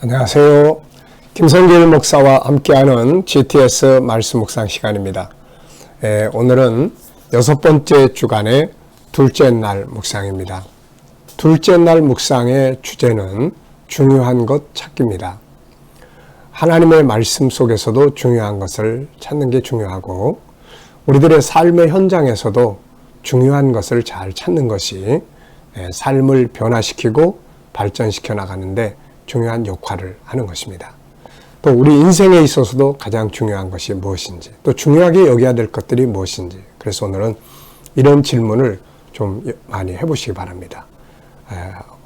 안녕하세요. 김성길 목사와 함께하는 GTS 말씀 묵상 시간입니다. 오늘은 6번째 주간의 둘째 날 묵상입니다. 둘째 날 묵상의 주제는 중요한 것 찾기입니다. 하나님의 말씀 속에서도 중요한 것을 찾는 게 중요하고, 우리들의 삶의 현장에서도 중요한 것을 잘 찾는 것이 삶을 변화시키고 발전시켜 나가는데 중요한 역할을 하는 것입니다. 또 우리 인생에 있어서도 가장 중요한 것이 무엇인지, 또 중요하게 여겨야 될 것들이 무엇인지, 그래서 오늘은 이런 질문을 좀 많이 해보시기 바랍니다.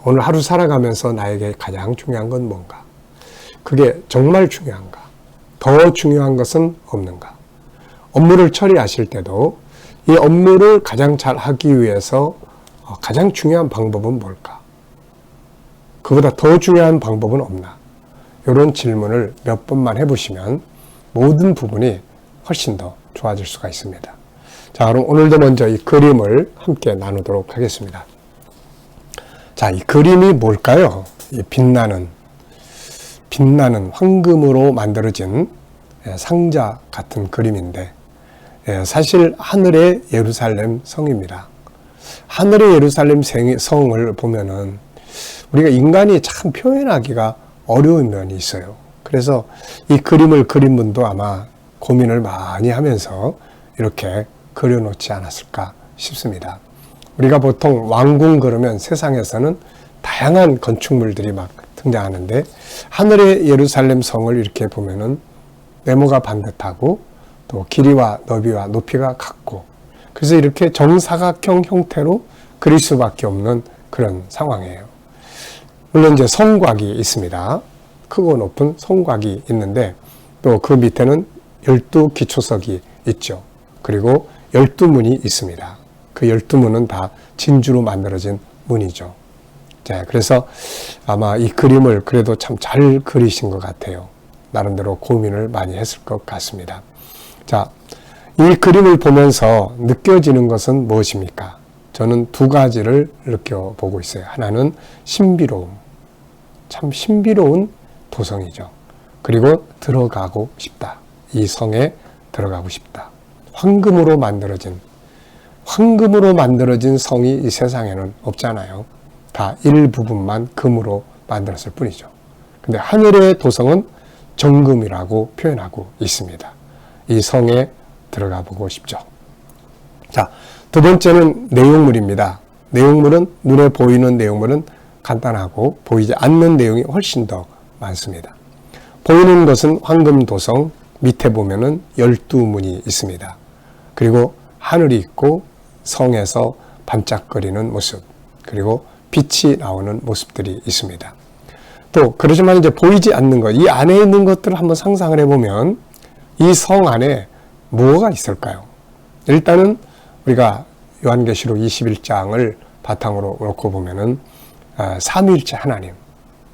오늘 하루 살아가면서 나에게 가장 중요한 건 뭔가? 그게 정말 중요한가? 더 중요한 것은 없는가? 업무를 처리하실 때도 이 업무를 가장 잘 하기 위해서 가장 중요한 방법은 뭘까? 그보다 더 중요한 방법은 없나? 이런 질문을 몇 번만 해보시면 모든 부분이 훨씬 더 좋아질 수가 있습니다. 자, 그럼 오늘도 먼저 이 그림을 함께 나누도록 하겠습니다. 자, 이 그림이 뭘까요? 이 빛나는 황금으로 만들어진 상자 같은 그림인데, 사실 하늘의 예루살렘 성입니다. 하늘의 예루살렘 성을 보면은 우리가 인간이 참 표현하기가 어려운 면이 있어요. 그래서 이 그림을 그린 분도 아마 고민을 많이 하면서 이렇게 그려놓지 않았을까 싶습니다. 우리가 보통 왕궁 그러면 세상에서는 다양한 건축물들이 막 등장하는데, 하늘의 예루살렘 성을 이렇게 보면은 네모가 반듯하고 또 길이와 너비와 높이가 같고, 그래서 이렇게 정사각형 형태로 그릴 수밖에 없는 그런 상황이에요. 물론 이제 성곽이 있습니다. 크고 높은 성곽이 있는데, 또 그 밑에는 12기초석이 있죠. 그리고 12문이 있습니다. 그 12문은 다 진주로 만들어진 문이죠. 자, 그래서 아마 이 그림을 그래도 참 잘 그리신 것 같아요. 나름대로 고민을 많이 했을 것 같습니다. 자, 이 그림을 보면서 느껴지는 것은 무엇입니까? 저는 두 가지를 느껴보고 있어요. 하나는 신비로움. 참 신비로운 도성이죠. 그리고 들어가고 싶다. 이 성에 들어가고 싶다. 황금으로 만들어진 성이 이 세상에는 없잖아요. 다 일부분만 금으로 만들었을 뿐이죠. 근데 하늘의 도성은 정금이라고 표현하고 있습니다. 이 성에 들어가 보고 싶죠. 자, 두 번째는 내용물입니다. 내용물은, 눈에 보이는 내용물은 간단하고 보이지 않는 내용이 훨씬 더 많습니다. 보이는 것은 황금도성, 밑에 보면은 12문이 있습니다. 그리고 하늘이 있고 성에서 반짝거리는 모습, 그리고 빛이 나오는 모습들이 있습니다. 또 그러지만 이제 보이지 않는 것, 이 안에 있는 것들을 한번 상상을 해보면 이 성 안에 뭐가 있을까요? 일단은 우리가 요한계시록 21장을 바탕으로 놓고 보면은 삼위일체 하나님,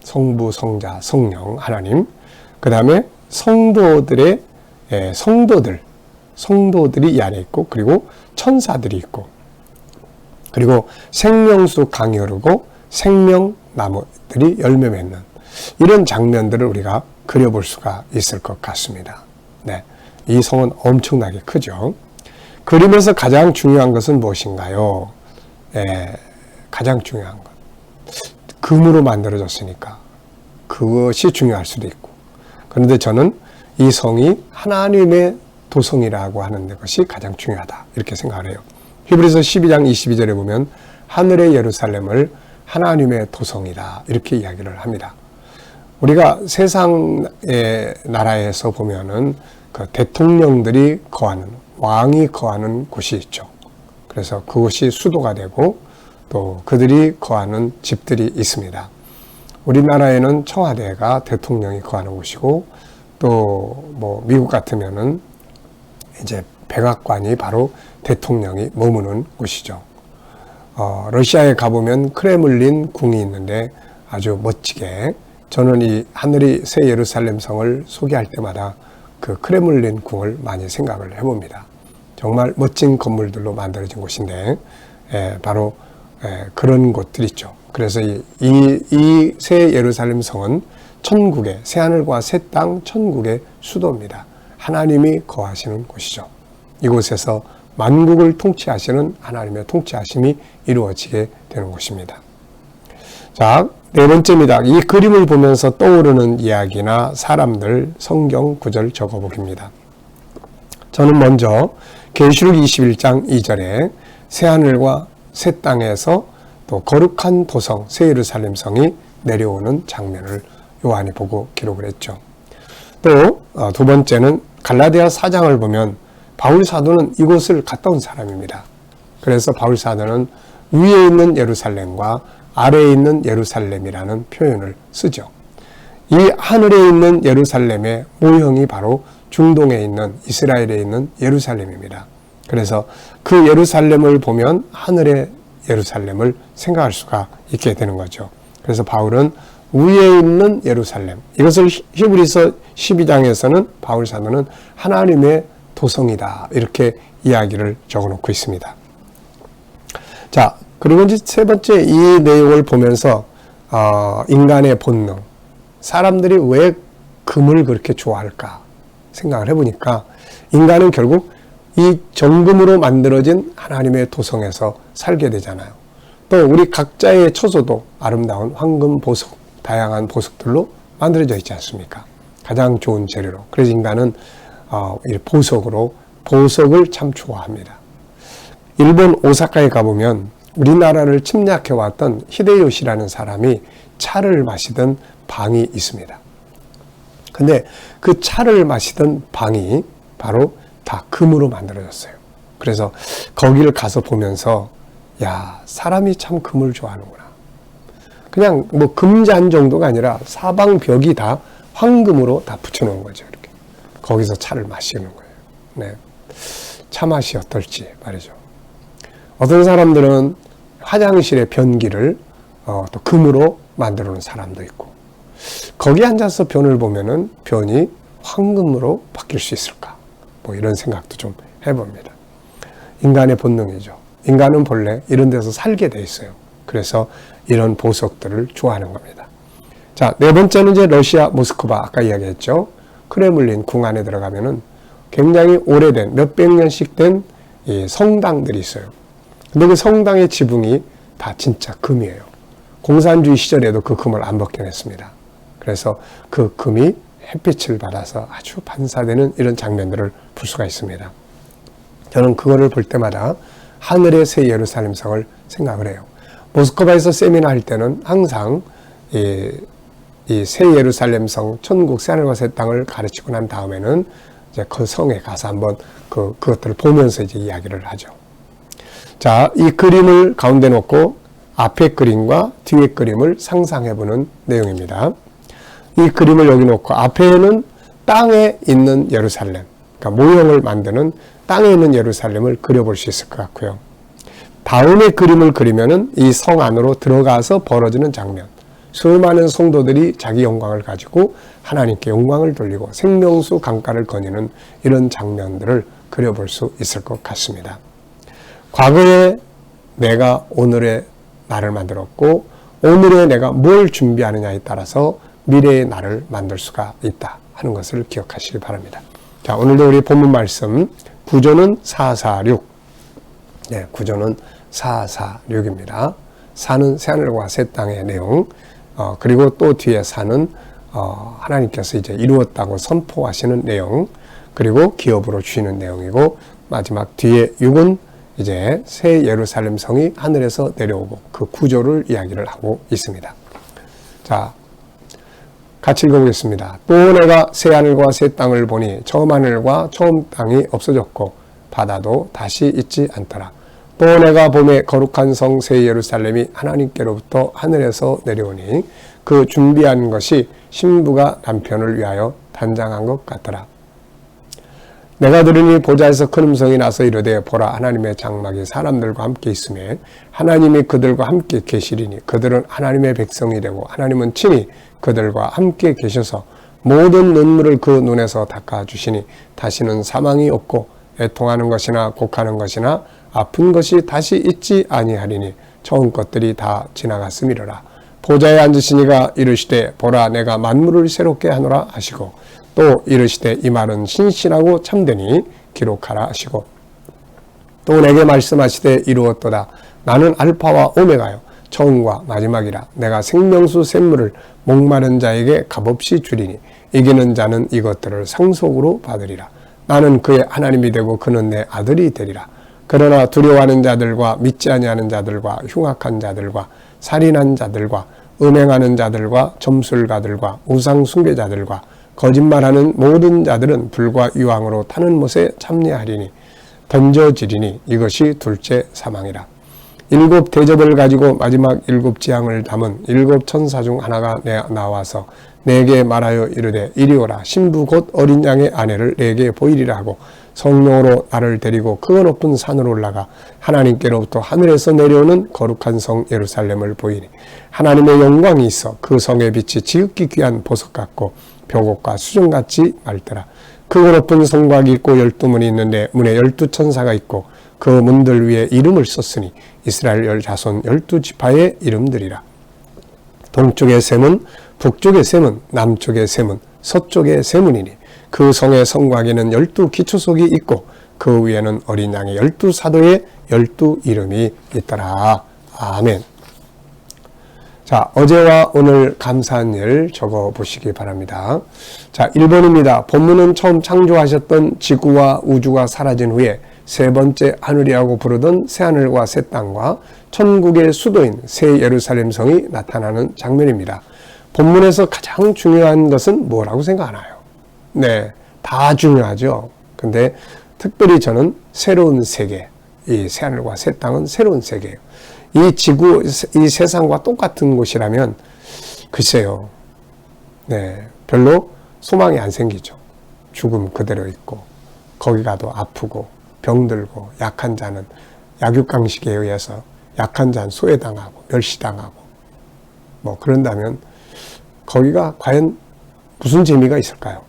성부, 성자, 성령 하나님, 그 다음에 성도들이 이 안에 있고, 그리고 천사들이 있고, 그리고 생명수 강이 흐르고 생명나무들이 열매 맺는 이런 장면들을 우리가 그려볼 수가 있을 것 같습니다. 네, 이 성은 엄청나게 크죠. 그림에서 가장 중요한 것은 무엇인가요? 가장 중요한 것. 금으로 만들어졌으니까 그것이 중요할 수도 있고, 그런데 저는 이 성이 하나님의 도성이라고 하는 것이 가장 중요하다, 이렇게 생각을 해요. 히브리서 12장 22절에 보면 하늘의 예루살렘을 하나님의 도성이다, 이렇게 이야기를 합니다. 우리가 세상의 나라에서 보면은 그 대통령들이 거하는, 왕이 거하는 곳이 있죠. 그래서 그곳이 수도가 되고 또 그들이 거하는 집들이 있습니다. 우리나라에는 청와대가 대통령이 거하는 곳이고, 또 뭐 미국 같으면은 이제 백악관이 바로 대통령이 머무는 곳이죠. 러시아에 가보면 크레물린 궁이 있는데 아주 멋지게, 저는 이 하늘이 새 예루살렘 성을 소개할 때마다 그 크레물린 궁을 많이 생각을 해봅니다. 정말 멋진 건물들로 만들어진 곳인데, 바로 그런 곳들 있죠. 그래서 이 새 예루살렘 성은 천국의, 새하늘과 새 땅 천국의 수도입니다. 하나님이 거하시는 곳이죠. 이곳에서 만국을 통치하시는 하나님의 통치하심이 이루어지게 되는 곳입니다. 자, 네 번째입니다. 이 그림을 보면서 떠오르는 이야기나 사람들, 성경 구절 적어보기입니다. 저는 먼저 계시록 21장 2절에 새하늘과 새 땅에서 또 거룩한 도성 새 예루살렘 성이 내려오는 장면을 요한이 보고 기록을 했죠. 또 두 번째는 갈라디아 4장을 보면 바울 사도는 이곳을 갔다 온 사람입니다. 그래서 바울 사도는 위에 있는 예루살렘과 아래에 있는 예루살렘이라는 표현을 쓰죠. 이 하늘에 있는 예루살렘의 모형이 바로 중동에 있는 이스라엘에 있는 예루살렘입니다. 그래서 그 예루살렘을 보면 하늘의 예루살렘을 생각할 수가 있게 되는 거죠. 그래서 바울은 위에 있는 예루살렘, 이것을 히브리서 12장에서는 바울 사도는 하나님의 도성이다, 이렇게 이야기를 적어놓고 있습니다. 자, 그리고 이제 세 번째 이 내용을 보면서 인간의 본능, 사람들이 왜 금을 그렇게 좋아할까 생각을 해보니까 인간은 결국 이 정금으로 만들어진 하나님의 도성에서 살게 되잖아요. 또 우리 각자의 처소도 아름다운 황금, 보석, 다양한 보석들로 만들어져 있지 않습니까? 가장 좋은 재료로. 그래서 인간은 보석을 참 좋아합니다. 일본 오사카에 가보면 우리나라를 침략해왔던 히데요시라는 사람이 차를 마시던 방이 있습니다. 근데 그 차를 마시던 방이 바로 다 금으로 만들어졌어요. 그래서 거기를 가서 보면서 야, 사람이 참 금을 좋아하는구나. 그냥 뭐 금잔 정도가 아니라 사방 벽이 다 황금으로 다 붙여놓은 거죠. 이렇게 거기서 차를 마시는 거예요. 네, 차 맛이 어떨지 말이죠. 어떤 사람들은 화장실의 변기를 또 금으로 만들어 놓은 사람도 있고, 거기 앉아서 변을 보면은 변이 황금으로 바뀔 수 있을까? 뭐 이런 생각도 좀 해봅니다. 인간의 본능이죠. 인간은 본래 이런 데서 살게 돼 있어요. 그래서 이런 보석들을 좋아하는 겁니다. 자, 네 번째는 이제 러시아 모스크바, 아까 이야기했죠. 크레물린 궁 안에 들어가면은 굉장히 오래된 몇백 년씩 된 이 성당들이 있어요. 근데 그 성당의 지붕이 다 진짜 금이에요. 공산주의 시절에도 그 금을 안 벗겨냈습니다. 그래서 그 금이 햇빛을 받아서 아주 반사되는 이런 장면들을 볼 수가 있습니다. 저는 그거를 볼 때마다 하늘의 새 예루살렘 성을 생각을 해요. 모스크바에서 세미나 할 때는 항상 이 새 예루살렘 성, 천국 새하늘과 새 땅을 가르치고 난 다음에는 이제 그 성에 가서 한번 그것들을 보면서 이제 이야기를 하죠. 자, 이 그림을 가운데 놓고 앞에 그림과 뒤에 그림을 상상해보는 내용입니다. 이 그림을 여기 놓고 앞에는 땅에 있는 예루살렘, 그러니까 모형을 만드는 땅에 있는 예루살렘을 그려볼 수 있을 것 같고요. 다음에 그림을 그리면은 이 성 안으로 들어가서 벌어지는 장면, 수많은 성도들이 자기 영광을 가지고 하나님께 영광을 돌리고 생명수 강가를 거니는 이런 장면들을 그려볼 수 있을 것 같습니다. 과거에 내가 오늘의 나를 만들었고 오늘의 내가 뭘 준비하느냐에 따라서 미래의 나를 만들 수가 있다 하는 것을 기억하시기 바랍니다. 자, 오늘도 우리 본문 말씀 구조는 446. 네, 구조는 446입니다. 4는 새하늘과 새 땅의 내용, 그리고 또 뒤에 4는 하나님께서 이제 이루었다고 선포하시는 내용, 그리고 기업으로 주시는 내용이고, 마지막 뒤에 6은 이제 새 예루살렘 성이 하늘에서 내려오고 그 구조를 이야기를 하고 있습니다. 자, 같이 읽어보겠습니다. 또 내가 새 하늘과 새 땅을 보니 처음 하늘과 처음 땅이 없어졌고 바다도 다시 있지 않더라. 또 내가 봄에 거룩한 성 새 예루살렘이 하나님께로부터 하늘에서 내려오니 그 준비한 것이 신부가 남편을 위하여 단장한 것 같더라. 내가 들으니 보좌에서 큰 음성이 나서 이르되 보라, 하나님의 장막이 사람들과 함께 있으며 하나님이 그들과 함께 계시리니 그들은 하나님의 백성이 되고 하나님은 친히 그들과 함께 계셔서 모든 눈물을 그 눈에서 닦아주시니 다시는 사망이 없고 애통하는 것이나 곡하는 것이나 아픈 것이 다시 있지 아니하리니 처음 것들이 다 지나갔음이로라. 보좌에 앉으시니가 이르시되 보라 내가 만물을 새롭게 하노라 하시고 또 이르시되 이 말은 신실하고 참되니 기록하라 하시고 또 내게 말씀하시되 이루었도다. 나는 알파와 오메가요 처음과 마지막이라. 내가 생명수 샘물을 목마른 자에게 값없이 주리니 이기는 자는 이것들을 상속으로 받으리라. 나는 그의 하나님이 되고 그는 내 아들이 되리라. 그러나 두려워하는 자들과 믿지 아니하는 자들과 흉악한 자들과 살인한 자들과 음행하는 자들과 점술가들과 우상 숭배자들과 거짓말하는 모든 자들은 불과 유황으로 타는 못에 참여하리니 던져지리니 이것이 둘째 사망이라. 7 대접을 가지고 마지막 7 지향을 담은 7 천사 중 하나가 나와서 내게 말하여 이르되 이리 오라. 신부 곧 어린 양의 아내를 내게 보이리라 하고 성령으로 나를 데리고 그 높은 산으로 올라가 하나님께로부터 하늘에서 내려오는 거룩한 성 예루살렘을 보이니 하나님의 영광이 있어 그 성의 빛이 지극히 귀한 보석 같고 벽옥과 수정같이 맑더라. 그 높은 성곽이 있고 12문이 있는데 문에 12 천사가 있고 그 문들 위에 이름을 썼으니 이스라엘 자손 12지파의 이름들이라. 동쪽의 세문, 북쪽의 세문, 남쪽의 세문, 서쪽의 세문이니 그 성의 성곽에는 12 기초석이 있고 그 위에는 어린 양의 12 사도의 12 이름이 있더라. 아멘. 자, 어제와 오늘 감사한 일 적어 보시기 바랍니다. 자, 1번입니다. 본문은 처음 창조하셨던 지구와 우주가 사라진 후에 세 번째 하늘이라고 부르던 새하늘과 새 땅과 천국의 수도인 새 예루살렘 성이 나타나는 장면입니다. 본문에서 가장 중요한 것은 뭐라고 생각하나요? 네, 다 중요하죠. 근데 특별히 저는 새로운 세계, 이 새하늘과 새 땅은 새로운 세계예요. 이 지구, 이 세상과 똑같은 곳이라면 글쎄요, 네, 별로 소망이 안 생기죠. 죽음 그대로 있고 거기 가도 아프고 병들고 약한 자는 약육강식에 의해서 약한 자는 소외당하고 멸시당하고 뭐 그런다면 거기가 과연 무슨 재미가 있을까요?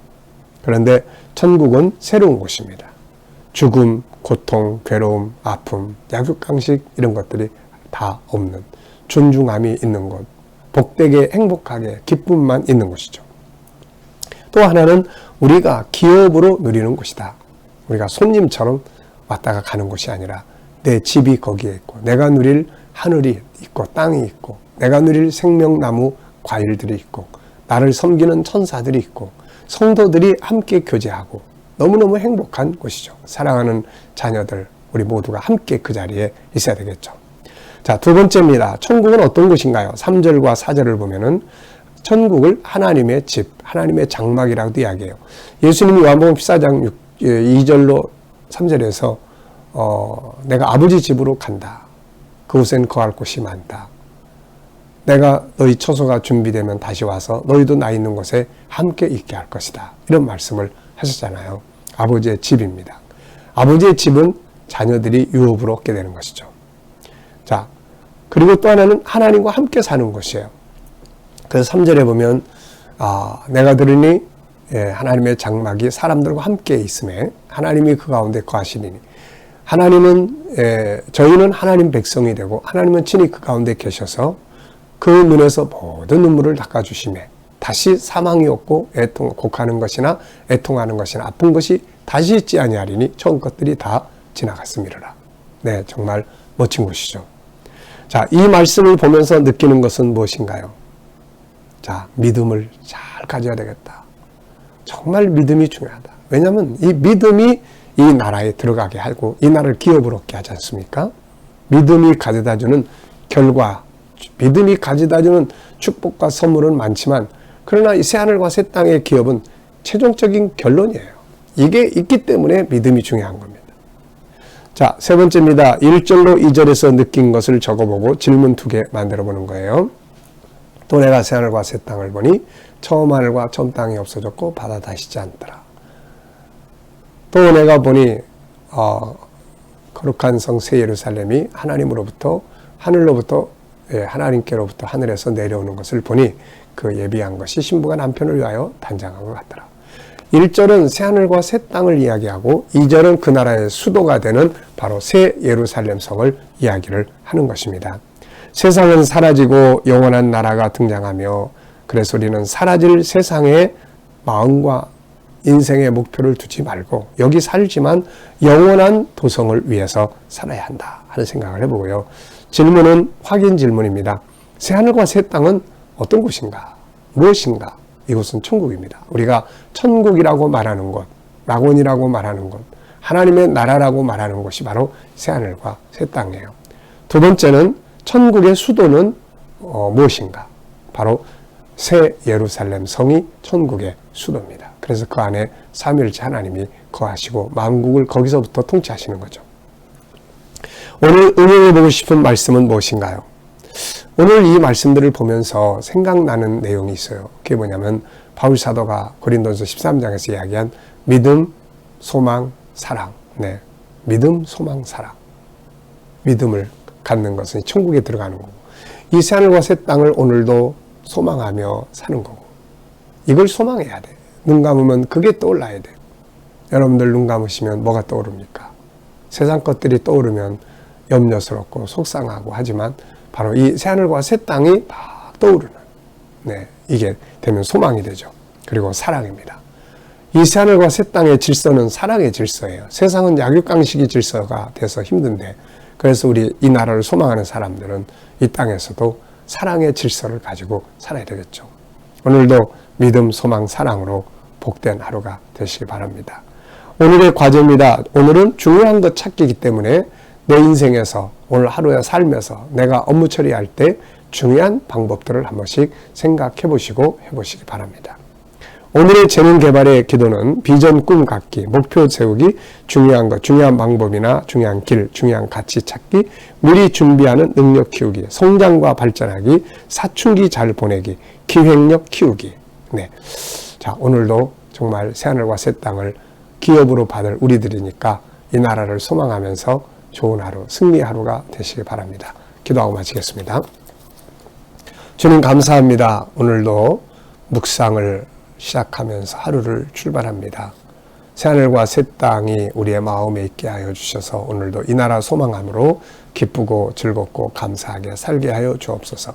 그런데 천국은 새로운 곳입니다. 죽음, 고통, 괴로움, 아픔, 약육강식 이런 것들이 다 없는 존중함이 있는 곳, 복되게 행복하게 기쁨만 있는 곳이죠. 또 하나는 우리가 기업으로 누리는 곳이다. 우리가 손님처럼 왔다가 가는 곳이 아니라 내 집이 거기에 있고 내가 누릴 하늘이 있고 땅이 있고 내가 누릴 생명나무 과일들이 있고 나를 섬기는 천사들이 있고 성도들이 함께 교제하고 너무너무 행복한 곳이죠. 사랑하는 자녀들 우리 모두가 함께 그 자리에 있어야 되겠죠. 자, 두 번째입니다. 천국은 어떤 곳인가요? 3절과 4절을 보면은 천국을 하나님의 집, 하나님의 장막이라고도 이야기해요. 예수님이 요한복음 14장 2절로 3절에서 내가 아버지 집으로 간다. 그곳엔 거할 곳이 많다. 내가 너희 처소가 준비되면 다시 와서 너희도 나 있는 곳에 함께 있게 할 것이다. 이런 말씀을 하셨잖아요. 아버지의 집입니다. 아버지의 집은 자녀들이 유업으로 얻게 되는 것이죠. 자, 그리고 또 하나는 하나님과 함께 사는 곳이에요. 그래서 3절에 보면 내가 들으니 하나님의 장막이 사람들과 함께 있음에 하나님이 그 가운데 거하시리니 하나님은 저희는 하나님 백성이 되고 하나님은 친히 그 가운데 계셔서 그 눈에서 모든 눈물을 닦아주시매 다시 사망이 없고 곡하는 것이나 애통하는 것이나 아픈 것이 다시 있지 아니하리니 처음 것들이 다 지나갔음이로라. 네, 정말 멋진 곳이죠. 자, 이 말씀을 보면서 느끼는 것은 무엇인가요? 자, 믿음을 잘 가져야 되겠다. 정말 믿음이 중요하다. 왜냐하면 이 믿음이 이 나라에 들어가게 하고 이 나라를 기업으로 얻게 하지 않습니까? 믿음이 가져다주는 결과, 믿음이 가져다주는 축복과 선물은 많지만 그러나 이 새하늘과 새 땅의 기업은 최종적인 결론이에요. 이게 있기 때문에 믿음이 중요한 겁니다. 자, 세 번째입니다. 1절로 2절에서 느낀 것을 적어보고 질문 2개 만들어 보는 거예요. 또 내가 새하늘과 새 땅을 보니 처음 하늘과 처음 땅이 없어졌고 바다 다시지 않더라. 또 내가 보니 거룩한 성 새 예루살렘이 하나님으로부터 하늘로부터 하나님께로부터 하늘에서 내려오는 것을 보니 그 예비한 것이 신부가 남편을 위하여 단장한 것 같더라. 1절은 새하늘과 새 땅을 이야기하고 2절은 그 나라의 수도가 되는 바로 새 예루살렘 성을 이야기를 하는 것입니다. 세상은 사라지고 영원한 나라가 등장하며, 그래서 우리는 사라질 세상에 마음과 인생의 목표를 두지 말고 여기 살지만 영원한 도성을 위해서 살아야 한다 하는 생각을 해보고요. 질문은 확인 질문입니다. 새하늘과 새 땅은 어떤 곳인가? 무엇인가? 이곳은 천국입니다. 우리가 천국이라고 말하는 곳, 낙원이라고 말하는 곳, 하나님의 나라라고 말하는 곳이 바로 새하늘과 새 땅이에요. 두 번째는 천국의 수도는 무엇인가? 바로 새 예루살렘 성이 천국의 수도입니다. 그래서 그 안에 삼위일체 하나님이 거하시고 만국을 거기서부터 통치하시는 거죠. 오늘 응용해보고 싶은 말씀은 무엇인가요? 오늘 이 말씀들을 보면서 생각나는 내용이 있어요. 그게 뭐냐면 바울 사도가 고린도서 13장에서 이야기한 믿음, 소망, 사랑. 네, 믿음, 소망, 사랑. 믿음을 갖는 것은 천국에 들어가는 거고, 이 새하늘과 새 땅을 오늘도 소망하며 사는 거고, 이걸 소망해야 돼. 눈 감으면 그게 떠올라야 돼. 여러분들 눈 감으시면 뭐가 떠오릅니까? 세상 것들이 떠오르면 염려스럽고 속상하고 하지만 바로 이 새하늘과 새 땅이 막 떠오르는, 네, 이게 되면 소망이 되죠. 그리고 사랑입니다. 이 새하늘과 새 땅의 질서는 사랑의 질서예요. 세상은 약육강식의 질서가 돼서 힘든데, 그래서 우리 이 나라를 소망하는 사람들은 이 땅에서도 사랑의 질서를 가지고 살아야 되겠죠. 오늘도 믿음, 소망, 사랑으로 복된 하루가 되시기 바랍니다. 오늘의 과제입니다. 오늘은 중요한 것 찾기이기 때문에 내 인생에서 오늘 하루의 삶에서 내가 업무 처리할 때 중요한 방법들을 한 번씩 생각해 보시고 해보시기 바랍니다. 오늘의 재능 개발의 기도는 비전 꿈 갖기, 목표 세우기, 중요한 것, 중요한 방법이나 중요한 길, 중요한 가치 찾기, 미리 준비하는 능력 키우기, 성장과 발전하기, 사춘기 잘 보내기, 기획력 키우기. 네. 자, 오늘도 정말 새하늘과 새 땅을 기업으로 받을 우리들이니까 이 나라를 소망하면서 좋은 하루, 승리 하루가 되시기 바랍니다. 기도하고 마치겠습니다. 주님 감사합니다. 오늘도 묵상을 시작하면서 하루를 출발합니다. 새하늘과 새 땅이 우리의 마음에 있게 하여 주셔서 오늘도 이 나라 소망함으로 기쁘고 즐겁고 감사하게 살게 하여 주옵소서.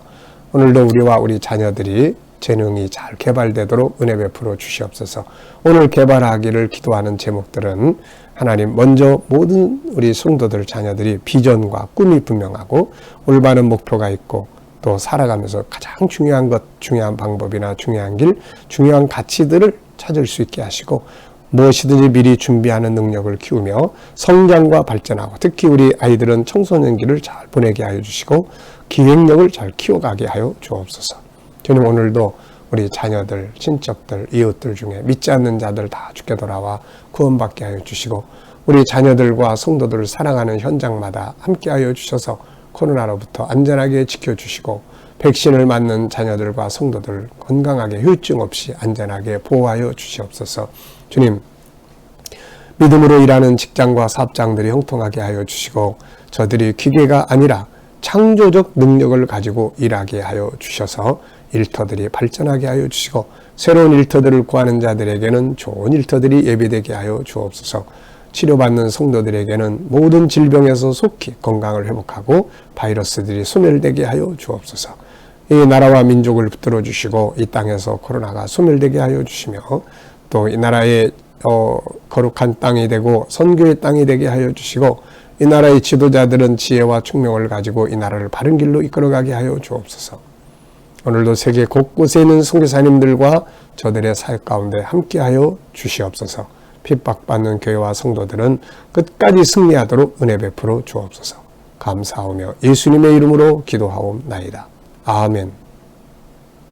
오늘도 우리와 우리 자녀들이 재능이 잘 개발되도록 은혜 베풀어 주시옵소서. 오늘 개발하기를 기도하는 제목들은 하나님, 먼저 모든 우리 성도들 자녀들이 비전과 꿈이 분명하고 올바른 목표가 있고 또 살아가면서 가장 중요한 것, 중요한 방법이나 중요한 길, 중요한 가치들을 찾을 수 있게 하시고 무엇이든지 미리 준비하는 능력을 키우며 성장과 발전하고, 특히 우리 아이들은 청소년기를 잘 보내게 하여 주시고 기획력을 잘 키워가게 하여 주옵소서. 주님, 오늘도 우리 자녀들, 친척들, 이웃들 중에 믿지 않는 자들 다 주께 돌아와 구원받게 하여 주시고 우리 자녀들과 성도들을 사랑하는 현장마다 함께 하여 주셔서 코로나로부터 안전하게 지켜주시고 백신을 맞는 자녀들과 성도들 건강하게 후유증 없이 안전하게 보호하여 주시옵소서. 주님, 믿음으로 일하는 직장과 사업장들이 형통하게 하여 주시고 저들이 기계가 아니라 창조적 능력을 가지고 일하게 하여 주셔서 일터들이 발전하게 하여 주시고 새로운 일터들을 구하는 자들에게는 좋은 일터들이 예비되게 하여 주옵소서. 치료받는 성도들에게는 모든 질병에서 속히 건강을 회복하고 바이러스들이 소멸되게 하여 주옵소서. 이 나라와 민족을 붙들어 주시고 이 땅에서 코로나가 소멸되게 하여 주시며 또 이 나라의 거룩한 땅이 되고 선교의 땅이 되게 하여 주시고 이 나라의 지도자들은 지혜와 총명을 가지고 이 나라를 바른 길로 이끌어가게 하여 주옵소서. 오늘도 세계 곳곳에 있는 선교사님들과 저들의 사역 가운데 함께하여 주시옵소서. 핍박받는 교회와 성도들은 끝까지 승리하도록 은혜 베풀어 주옵소서. 감사하며 예수님의 이름으로 기도하옵나이다. 아멘.